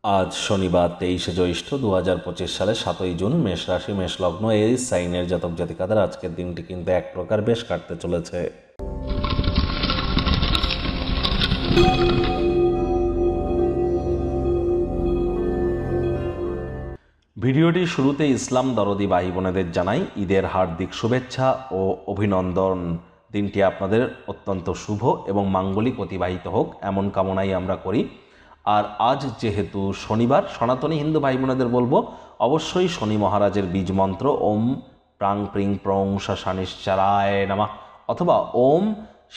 আজ শনিবার 23শে জ্যৈষ্ঠ 2025 সালে 7ই জুন। মেষ রাশি, মেষ লগ্ন, এই সাইনের জাতক জাতিকাদের আজকের দিনটি কিন্তু এক প্রকার বেশ কাটতে চলেছে। ভিডিওটির শুরুতে ইসলাম দরদি ভাই বোনেদের জানাই ঈদের হার্দিক শুভেচ্ছা ও অভিনন্দন। দিনটি আপনাদের অত্যন্ত শুভ এবং মাঙ্গলিক অতিবাহিত হোক এমন কামনাই আমরা করি। আর আজ যেহেতু শনিবার, সনাতনী হিন্দু ভাই বোনেদের বলবো অবশ্যই শনি মহারাজের বীজ মন্ত্র ওম প্রাং প্রিং প্রং শনিশ্চরায় নামা অথবা ওম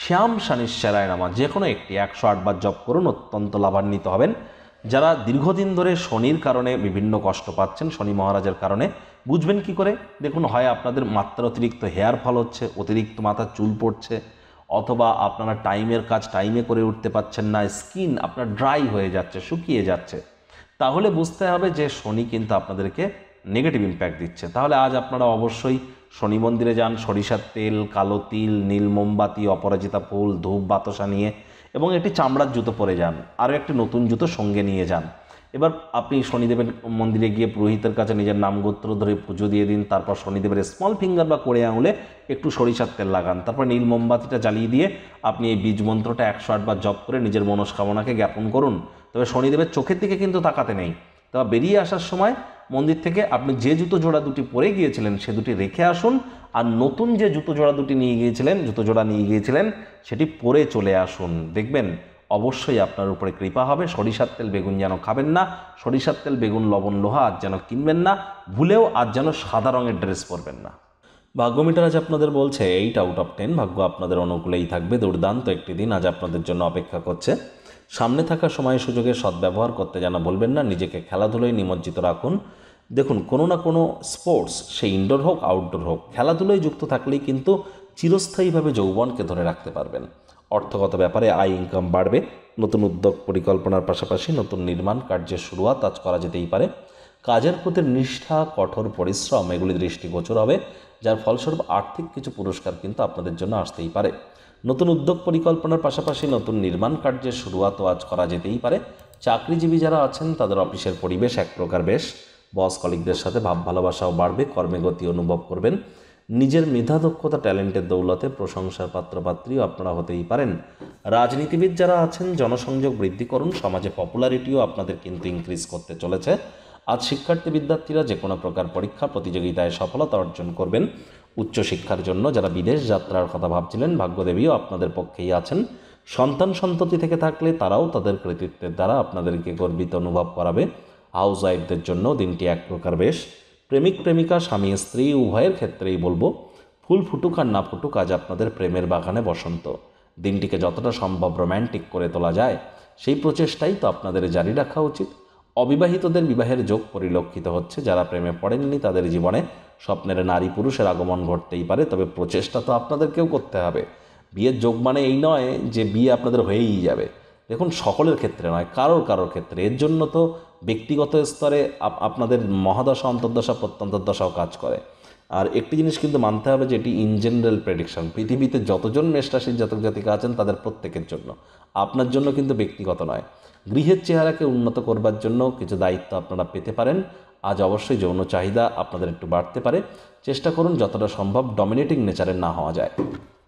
শ্যাম শনিশ্চরায় নামা, যে কোনো একটি 108 বার জপ করুন, অত্যন্ত লাভান্বিত হবেন। যারা দীর্ঘদিন ধরে শনির কারণে বিভিন্ন কষ্ট পাচ্ছেন, শনি মহারাজের কারণে, বুঝবেন কি করে? দেখুন, হয় আপনাদের মাত্রা অতিরিক্ত হেয়ার ফল হচ্ছে, অতিরিক্ত মাথার চুল পড়ছে, অথবা আপনারা টাইমের কাজ টাইমে করে উঠতে পারছেন না, স্কিন আপনার ড্রাই হয়ে যাচ্ছে, শুকিয়ে যাচ্ছে, তাহলে বুঝতে হবে যে শনি কিন্তু আপনাদেরকে নেগেটিভ ইম্প্যাক্ট দিচ্ছে। তাহলে আজ আপনারা অবশ্যই শনি মন্দিরে যান, সরিষার তেল, কালো তিল, নীল মোমবাতি, অপরাজিতা ফুল, ধূপ বাতাসা নিয়ে এবং একটি চামড়ার জুতো পরে যান, আরও একটি নতুন জুতো সঙ্গে নিয়ে যান। এবার আপনি শনিদেবের মন্দিরে গিয়ে পুরোহিতের কাছে নিজের নামগোত্র ধরে পুজো দিয়ে দিন। তারপর শনিদেবের স্মল ফিঙ্গার বা কোড়ে আঙুলে একটু সরিষার তেল লাগান। তারপর নীল মোমবাতিটা জ্বালিয়ে দিয়ে আপনি এই বীজ মন্ত্রটা 108 বার জপ করে নিজের মনস্কামনাকে জ্ঞাপন করুন। তবে শনিদেবের চোখের দিকে কিন্তু তাকাতে নেই। তবে বেরিয়ে আসার সময় মন্দির থেকে আপনি যে জুতো জোড়া দুটি পরে গিয়েছিলেন সে দুটি রেখে আসুন, আর নতুন যে জুতো জোড়া দুটি নিয়ে গিয়েছিলেন, জুতো জোড়া নিয়ে গিয়েছিলেন, সেটি পরে চলে আসুন। দেখবেন অবশ্যই আপনার উপরে কৃপা হবে। সরিষার তেল বেগুন যেন খাবেন না, সরিষার তেল বেগুন লবণ লোহা আজ যেন কিনবেন না, ভুলেও আজ যেন সাদা রঙের ড্রেস পরবেন না। ভাগ্যমিটার আজ আপনাদের বলছে 8/10, ভাগ্য আপনাদের অনুকূলেই থাকবে। দুর্দান্ত একটি দিন আজ আপনাদের জন্য অপেক্ষা করছে। সামনে থাকা সময় সুযোগের সদ্ব্যবহার করতে যেন বলবেন না, নিজেকে খেলাধুলোয় নিমজ্জিত রাখুন। দেখুন, কোনো না কোনো স্পোর্টস, সে ইনডোর হোক আউটডোর হোক, খেলাধুলোয় যুক্ত থাকলেই কিন্তু চিরস্থায়ীভাবে যৌবনকে ধরে রাখতে পারবেন। অর্থগত ব্যাপারে আয় ইনকাম বাড়বে। নতুন উদ্যোগ পরিকল্পনার পাশাপাশি নতুন নির্মাণ কার্যের শুরুয়াত আজ করা যেতেই পারে। কাজের প্রতি নিষ্ঠা, কঠোর পরিশ্রম এগুলি দৃষ্টিগোচর হবে, যার ফলস্বরূপ আর্থিক কিছু পুরস্কার কিন্তু আপনাদের জন্য আসতেই পারে। নতুন উদ্যোগ পরিকল্পনার পাশাপাশি নতুন নির্মাণ কার্যের শুরুয়াতও আজ করা যেতেই পারে। চাকরিজীবী যারা আছেন তাদের অফিসের পরিবেশ এক প্রকার বেশ। বস কলিগদের সাথে ভাব ভালোবাসাও বাড়বে, কর্মে গতি অনুভব করবেন। নিজের মেধা দক্ষতা ট্যালেন্টের দৌলতে প্রশংসার পাত্রপাত্রীও আপনারা হতেই পারেন। রাজনীতিবিদ যারা আছেন জনসংযোগ বৃদ্ধি করুন, সমাজে পপুলারিটিও আপনাদের কিন্তু ইনক্রিজ করতে চলেছে। আজ শিক্ষার্থী বিদ্যার্থীরা যে কোনো প্রকার পরীক্ষা প্রতিযোগিতায় সফলতা অর্জন করবেন। উচ্চশিক্ষার জন্য যারা বিদেশ যাত্রার কথা ভাবছিলেন, ভাগ্যদেবীও আপনাদের পক্ষেই আছেন। সন্তান সন্ততি থেকে থাকলে তারাও তাদের কৃতিত্বের দ্বারা আপনাদেরকে গর্বিত অনুভব করাবে। হাউস ওয়াইফদের জন্য দিনটি এক প্রকার বেশ। প্রেমিক প্রেমিকা, স্বামী স্ত্রী উভয়ের ক্ষেত্রেই বলবো, ফুল ফুটুক আর না ফুটুক, আজ আপনাদের প্রেমের বাগানে বসন্ত। দিনটিকে যতটা সম্ভব রোম্যান্টিক করে তোলা যায় সেই প্রচেষ্টাই তো আপনাদের জারি রাখা উচিত। অবিবাহিতদের বিবাহের যোগ পরিলক্ষিত হচ্ছে। যারা প্রেমে পড়েননি তাদের জীবনে স্বপ্নের নারী পুরুষের আগমন ঘটতেই পারে, তবে প্রচেষ্টা তো আপনাদেরকেও করতে হবে। বিয়ের যোগ মানে এই নয় যে বিয়ে আপনাদের হয়েই যাবে। দেখুন, সকলের ক্ষেত্রে নয়, কারোর ক্ষেত্রে। এর জন্য তো ব্যক্তিগত স্তরে আপনাদের মহাদশা, অন্তর্দশা, প্রত্যন্তর্দশাও কাজ করে। আর একটি জিনিস কিন্তু মানতে হবে যে এটি ইন জেনারেল প্রেডিকশন। পৃথিবীতে যতজন মেষ রাশির জাতক জাতিকা আছেন তাদের প্রত্যেকের জন্য, আপনার জন্য কিন্তু ব্যক্তিগত নয়। গৃহের চেহারাকে উন্নত করবার জন্য কিছু দায়িত্ব আপনারা পেতে পারেন। আজ অবশ্যই যৌন চাহিদা আপনাদের একটু বাড়তে পারে। চেষ্টা করুন যতটা সম্ভব ডমিনেটিং নেচারের না হওয়া যায়।